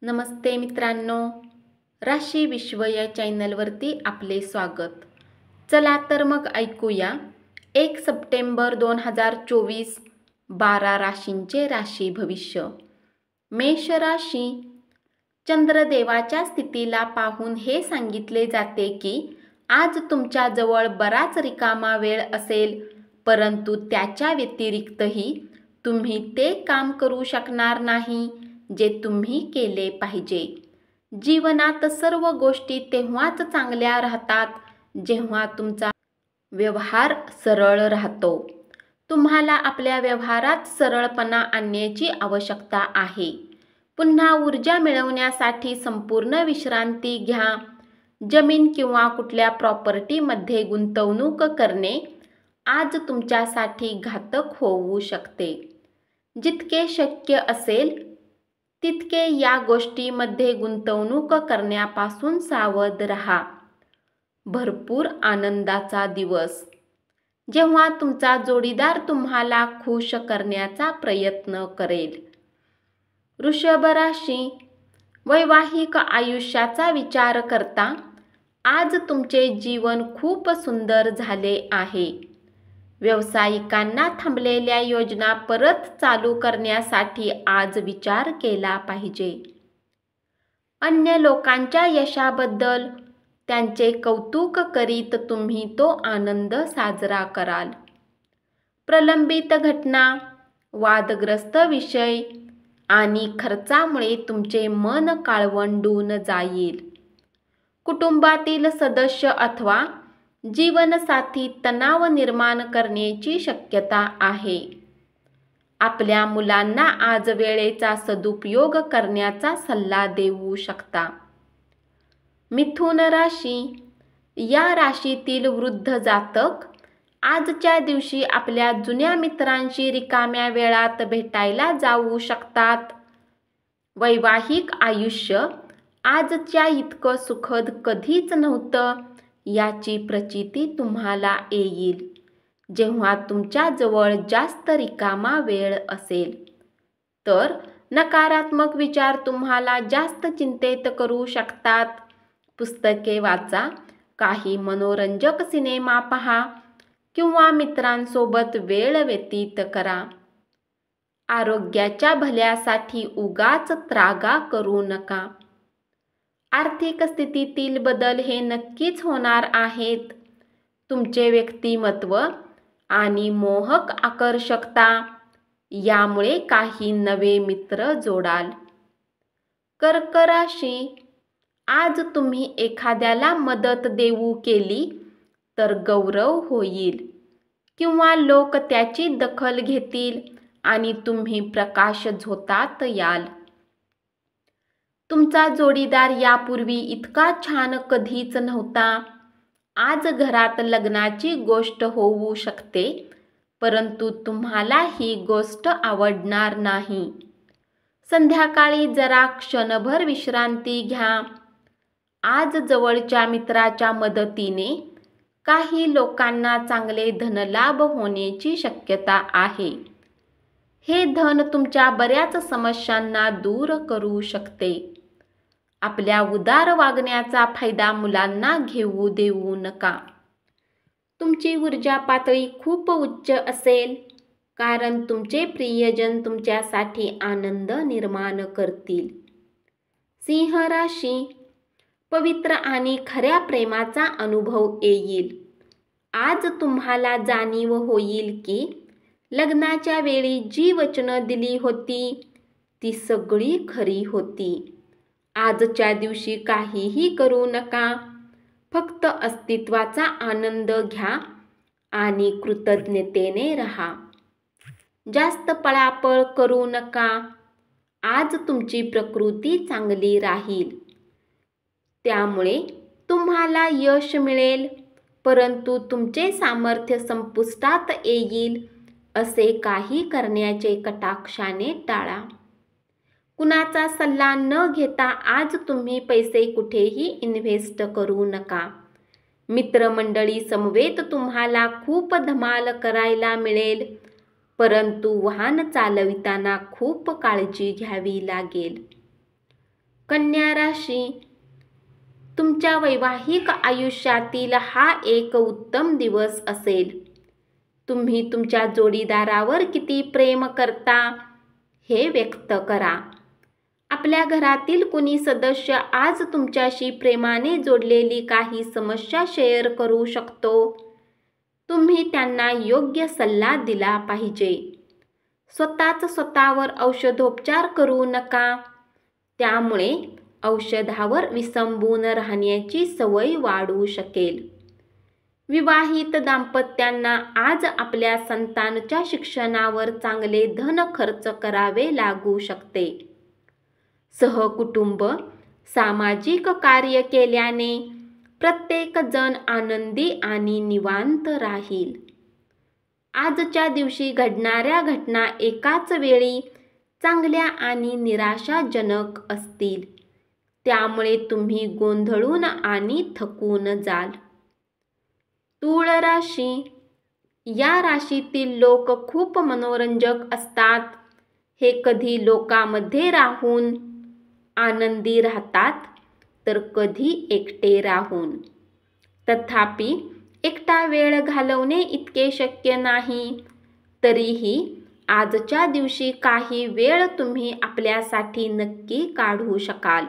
नमस्ते मित्रांनो, राशी विश्व या चॅनलवरती आपले स्वागत. चला तर मग ऐकूया 1 सप्टेंबर 2024 12 राशींचे राशी भविष्य. मेष राशी. चंद्रदेवाच्या स्थितीला पाहून हे सांगितले जाते की आज तुमच्याजवळ बराच रिकामा वेळ असेल, परंतु त्याच्या व्यतिरिक्तही तुम्ही ते काम करू शकणार नाही जे तुम्ही केले पाहिजे. जीवनात सर्व गोष्टी तेव्हाच चांगल्या राहतात जेव्हा तुमचा व्यवहार सरळ राहतो. तुम्हाला आपल्या व्यवहारात सरळपणा आणण्याची आवश्यकता आहे. पुन्हा ऊर्जा मिळवण्यासाठी संपूर्ण विश्रांती घ्या. जमीन किंवा कुठल्या प्रॉपर्टीमध्ये गुंतवणूक करणे आज तुमच्यासाठी घातक होऊ शकते. जितके शक्य असेल तितके या गोष्टीमध्ये गुंतवणूक करण्यापासून सावध राहा. भरपूर आनंदाचा दिवस, जेव्हा तुमचा जोडीदार तुम्हाला खुश करण्याचा प्रयत्न करेल. वृषभ राशी. वैवाहिक आयुष्याचा विचार करता आज तुमचे जीवन खूप सुंदर झाले आहे. व्यावसायिकांना थांबलेल्या योजना परत चालू करण्यासाठी आज विचार केला पाहिजे. अन्य लोकांच्या यशाबद्दल त्यांचे कौतुक करीत तुम्ही तो आनंद साजरा कराल. प्रलंबित घटना, वादग्रस्त विषय आणि खर्चामुळे तुमचे मन काळवंडून जाईल. कुटुंबातील सदस्य अथवा जीवनसाथी तणाव निर्माण करण्याची शक्यता आहे. आपल्या मुलांना आज वेळेचा सदुपयोग करण्याचा सल्ला देऊ शकता. मिथुन राशी. या राशीतील वृद्ध जातक आजच्या दिवशी आपल्या जुन्या मित्रांशी रिकाम्या वेळात भेटायला जाऊ शकतात. वैवाहिक आयुष्य आजच्या इतकं सुखद कधीच नव्हतं याची प्रचिती तुम्हाला येईल जेव्हा तुमच्याजवळ जास्त रिकामा वेळ असेल. तर नकारात्मक विचार तुम्हाला जास्त चिंतेत करू शकतात. पुस्तके वाचा, काही मनोरंजक सिनेमा पहा किंवा मित्रांसोबत वेळ व्यतीत करा. आरोग्याच्या भल्यासाठी उगाच त्रागा करू नका. आर्थिक स्थितीतील बदल हे नक्कीच होणार आहेत. तुमचे व्यक्तिमत्व आणि मोहक आकर्षकता यामुळे काही नवे मित्र जोडाल. कर्क राशी. आज तुम्ही एखाद्याला मदत देऊ केली तर गौरव होईल किंवा लोक त्याची दखल घेतील आणि तुम्ही प्रकाश झोतात याल. तुमचा जोडीदार यापूर्वी इतका छान कधीच नव्हता. आज घरात लग्नाची गोष्ट होऊ शकते, परंतु तुम्हाला ही गोष्ट आवडणार नाही. संध्याकाळी जरा क्षणभर विश्रांती घ्या. आज जवळच्या मित्राच्या मदतीने काही लोकांना चांगले धनलाभ होण्याची शक्यता आहे. हे धन तुमच्या बऱ्याच समस्यांना दूर करू शकते. आपल्या उदार वागण्याचा फायदा मुलांना घेऊ देऊ नका. तुमची ऊर्जा पातळी खूप उच्च असेल, कारण तुमचे प्रियजन तुमच्यासाठी आनंद निर्माण करतील. सिंह राशी. पवित्र आणि खऱ्या प्रेमाचा अनुभव येईल. आज तुम्हाला जाणीव होईल की लग्नाच्या वेळी जी वचनं दिली होती ती सगळी खरी होती. आजच्या दिवशी काहीही करू नका. फक्त अस्तित्वाचा आनंद घ्या आणि कृतज्ञतेने राहा. जास्त पळापळ करू नका. आज तुमची प्रकृती चांगली राहील, त्यामुळे तुम्हाला यश मिळेल, परंतु तुमचे सामर्थ्य संपुष्टात येईल असे काही करण्याचे कटाक्षाने टाळा. कुणाचा सल्ला न घेता आज तुम्ही पैसे कुठेही इन्व्हेस्ट करू नका. मित्रमंडळी समवेत तुम्हाला खूप धमाल करायला मिळेल, परंतु वाहन चालविताना खूप काळजी घ्यावी लागेल. कन्या राशी, तुमच्या वैवाहिक आयुष्यातील हा एक उत्तम दिवस असेल. तुम्ही तुमच्या जोडीदारावर किती प्रेम करता हे व्यक्त करा. आपल्या घरातील कुणी सदस्य आज तुमच्याशी प्रेमाने जोडलेली काही समस्या शेअर करू शकतो. तुम्ही त्यांना योग्य सल्ला दिला पाहिजे. स्वतःच स्वतःवर औषधोपचार करू नका. त्यामुळे औषधावर विसंबून राहण्याची सवय वाढू शकेल. विवाहित दाम्पत्यांना आज आपल्या संतानाच्या शिक्षणावर चांगले धन खर्च करावे लागू शकते. सहकुटुंब सामाजिक कार्य केल्याने प्रत्येक जण आनंदी आणि निवांत राहील. आजच्या दिवशी घडणाऱ्या घटना एकाच वेळी चांगल्या आणि निराशाजनक असतील. त्यामुळे तुम्ही गोंधळून आणि थकून जाल. तूळ राशी, या राशीतील लोक खूप मनोरंजक असतात. हे कधी लोकांमध्ये राहून आनंदी राहतात तर कधी एकटे राहून. तथापि एकटा वेळ घालवणे इतके शक्य नाही. तरीही आजच्या दिवशी काही वेळ तुम्ही आपल्यासाठी नक्की काढू शकाल.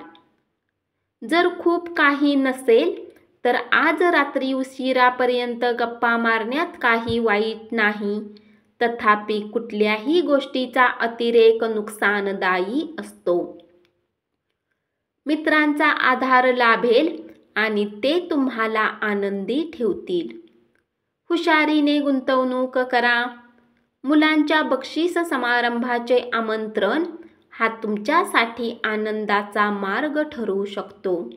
जर खूप काही नसेल तर आज रात्री उशिरापर्यंत गप्पा मारण्यात काही वाईट नाही. तथापि कुठल्याही गोष्टीचा अतिरेक नुकसानदायी असतो. मित्रांचा आधार लाभेल आणि ते तुम्हाला आनंदी ठेवतील. हुशारीने गुंतवणूक करा. मुलांच्या बक्षीस समारंभाचे आमंत्रण हा तुमच्यासाठी आनंदाचा मार्ग ठरू शकतो.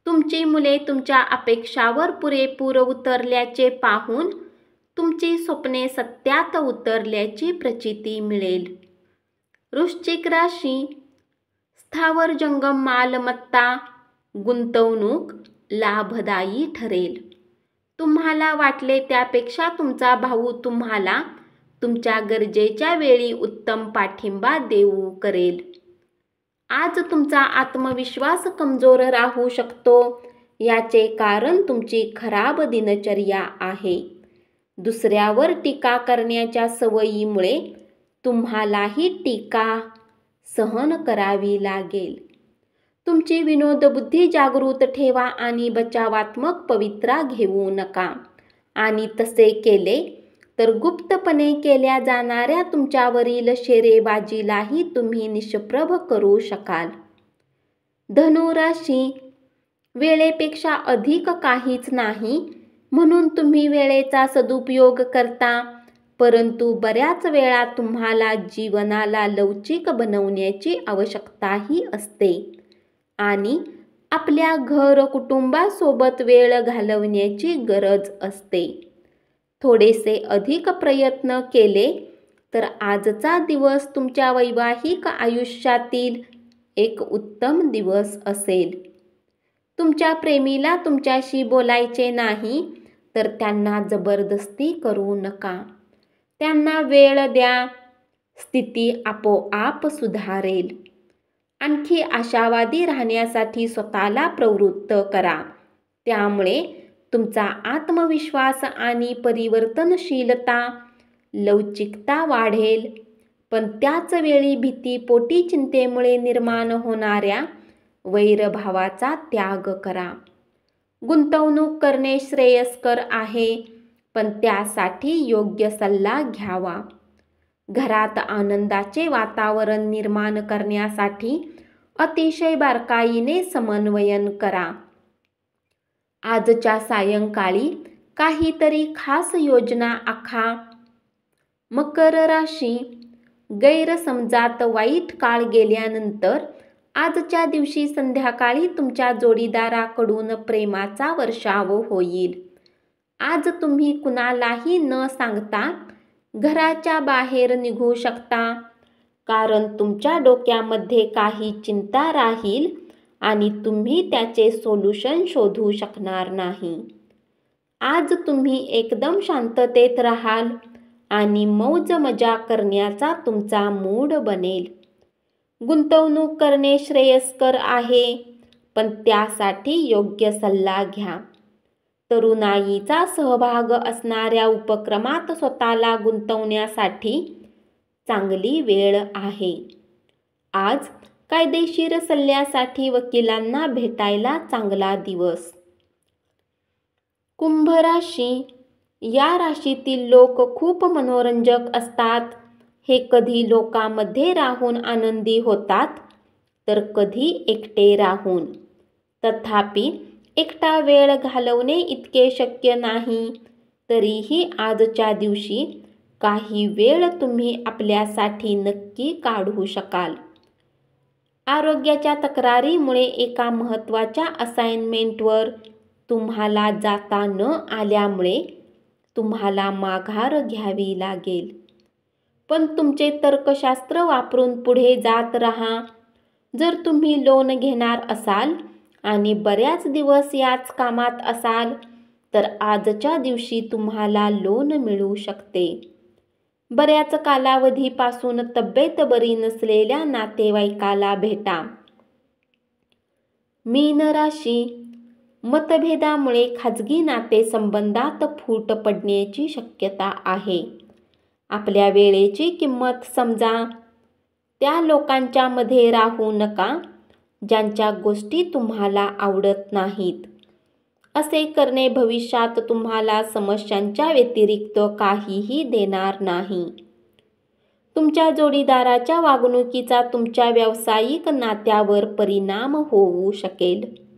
तुमची मुले तुमच्या अपेक्षावर पुरेपूर उतरल्याचे पाहून तुमची स्वप्ने सत्यात उतरल्याची प्रचिती मिळेल. वृश्चिक राशी, स्थावर जंगम मालमत्ता गुंतवणूक लाभदायी ठरेल. तुम्हाला वाटले त्यापेक्षा तुमचा भाऊ तुम्हाला तुमच्या गरजेच्या वेळी उत्तम पाठिंबा देऊ करेल. आज तुमचा आत्मविश्वास कमजोर राहू शकतो. याचे कारण तुमची खराब दिनचर्या आहे. दुसऱ्यावर टीका करण्याच्या सवयीमुळे तुम्हालाही टीका सहन करावी लागेल. तुमची विनोदबुद्धी जागृत ठेवा आणि बचावात्मक पवित्रा घेऊ नका. आणि तसे केले तर गुप्तपणे केल्या जाणाऱ्या तुमच्यावरील शेरेबाजीलाही तुम्ही निष्प्रभ करू शकाल. धनु राशी, वेळेपेक्षा अधिक काहीच नाही म्हणून तुम्ही वेळेचा सदुपयोग करता. परंतु बऱ्याच वेळा तुम्हाला जीवनाला लवचिक बनवण्याची आवश्यकताही असते आणि आपल्या घर कुटुंबासोबत वेळ घालवण्याची गरज असते. थोडेसे अधिक प्रयत्न केले तर आजचा दिवस तुमच्या वैवाहिक आयुष्यातील एक उत्तम दिवस असेल. तुमच्या प्रेमीला तुमच्याशी बोलायचे नाही तर त्यांना जबरदस्ती करू नका. त्यांना वेळ द्या. स्थिती आपोआप सुधारेल. आणखी आशावादी राहण्यासाठी स्वतःला प्रवृत्त करा. त्यामुळे तुमचा आत्मविश्वास आणि परिवर्तनशीलता लवचिकता वाढेल. पण त्याच वेळी भीतीपोटी चिंतेमुळे निर्माण होणाऱ्या वैरभावाचा त्याग करा. गुंतवणूक करणे श्रेयस्कर आहे पण त्यासाठी योग्य सल्ला घ्यावा. घरात आनंदाचे वातावरण निर्माण करण्यासाठी अतिशय बारकाईने समन्वयन करा. आजच्या सायंकाळी काहीतरी खास योजना आखा. मकर राशी, गैरसमजात वाईट काळ गेल्यानंतर आजच्या दिवशी संध्याकाळी तुमच्या जोडीदाराकडून प्रेमाचा वर्षाव होईल. आज तुम्ही कुणालाही न सांगता घराच्या बाहेर निघू शकता. कारण तुमच्या डोक्यामध्ये काही चिंता राहील आणि तुम्ही त्याचे सोल्युशन शोधू शकणार नाही. आज तुम्ही एकदम शांततेत राहाल आणि मौज मजा करण्याचा तुमचा मूड बनेल. गुंतवणूक करणे श्रेयस्कर आहे, पण त्यासाठी योग्य सल्ला घ्या. तरुणाईचा सहभाग असणाऱ्या उपक्रमात स्वतःला गुंतवण्यासाठी चांगली वेळ आहे. आज कायदेशीर सल्ल्यासाठी वकिलांना भेटायला चांगला दिवस. कुंभ राशी. या राशीतील लोक खूप मनोरंजक असतात. हे कधी लोकांमध्ये राहून आनंदी होतात, तर कधी एकटे राहून. तथापि एकटा वेळ घालवणे इतके शक्य नाही. तरीही आजच्या दिवशी काही वेळ तुम्ही आपल्यासाठी नक्की काढू शकाल. आरोग्याच्या तक्रारीमुळे एका महत्त्वाच्या असाइनमेंटवर तुम्हाला जाता न आल्यामुळे तुम्हाला माघार घ्यावी लागेल. पण तुमचे तर्कशास्त्र वापरून पुढे जात राहा. जर तुम्ही लोन घेणार असाल आणि बऱ्याच दिवस याच कामात असाल, तर आजच्या दिवशी तुम्हाला लोन मिळू शकते. बऱ्याच कालावधीपासून तब्येत बरी नसलेल्या नातेवाईकाला भेटा. मीन राशी. मतभेदामुळे खाजगी नातेसंबंधात फूट पडण्याची शक्यता आहे. आपल्या वेळेची किंमत समजा. त्या लोकांच्या मध्ये राहू नका ज्यांच्या गोष्टी तुम्हाला आवडत नाहीत. असे करणे भविष्यात तुम्हाला समस्यांच्या व्यतिरिक्त काहीही देणार नाही. तुमच्या जोडीदाराच्या वागणुकीचा तुमच्या व्यावसायिक नात्यावर परिणाम होऊ शकेल.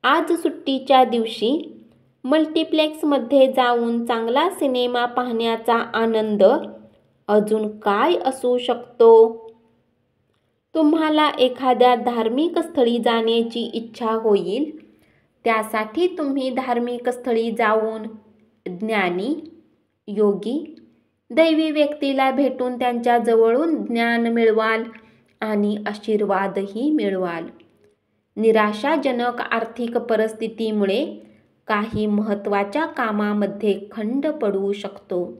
आज सुट्टीच्या दिवशी मल्टिप्लेक्समध्ये जाऊन चांगला सिनेमा पाहण्याचा आनंद अजून काय असू शकतो? तुम्हाला एखाद्या धार्मिक स्थळी जाण्याची इच्छा होईल. त्यासाठी तुम्ही धार्मिक स्थळी जाऊन ज्ञानी, योगी, दैवी व्यक्तीला भेटून त्यांच्या जवळून ज्ञान मिळवाल आणि आशीर्वादही मिळवाल. निराशाजनक आर्थिक परिस्थितीमुळे काही महत्त्वाच्या कामामध्ये खंड पडू शकतो.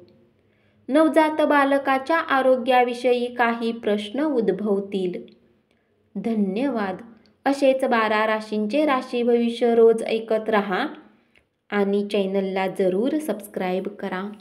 नवजात बालकाच्या आरोग्याविषयी काही प्रश्न उद्भवतील. धन्यवाद. असेच 12 राशींचे राशी भविष्य रोज ऐकत रहा आणि चॅनलला जरूर सबस्क्राईब करा.